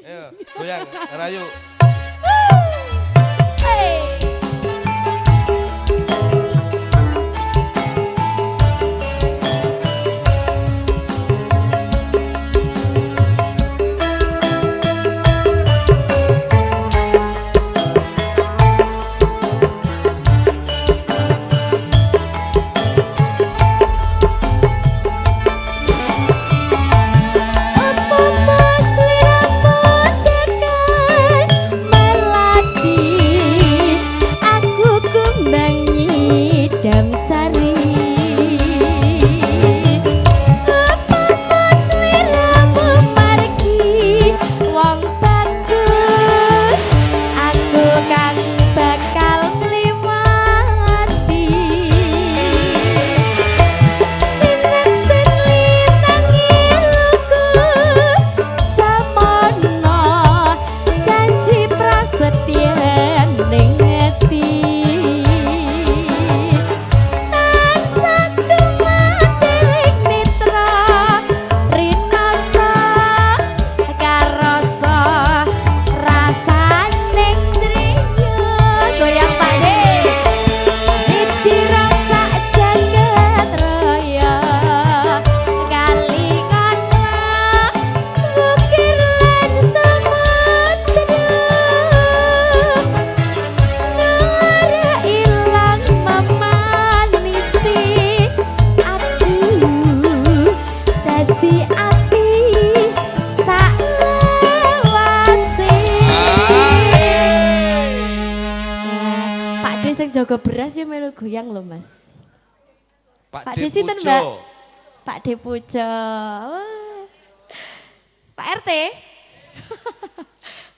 Ayo, goyang, rayu. Sing jaga beras ya melu goyang lho Mas. Pak D sinten Mbak? Pak D Pujo. Pak RT.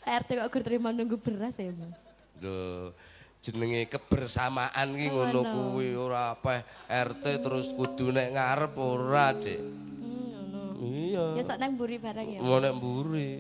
Pak RT kok gur terima nunggu beras ya Mas. Lho, jenenge kebersamaan ki ngono kuwi ora apa RT terus kudu nek ngarep ora, Dik. Ngono. Iya. Ya sok nang mburi bareng ya. Ngono nek mburi.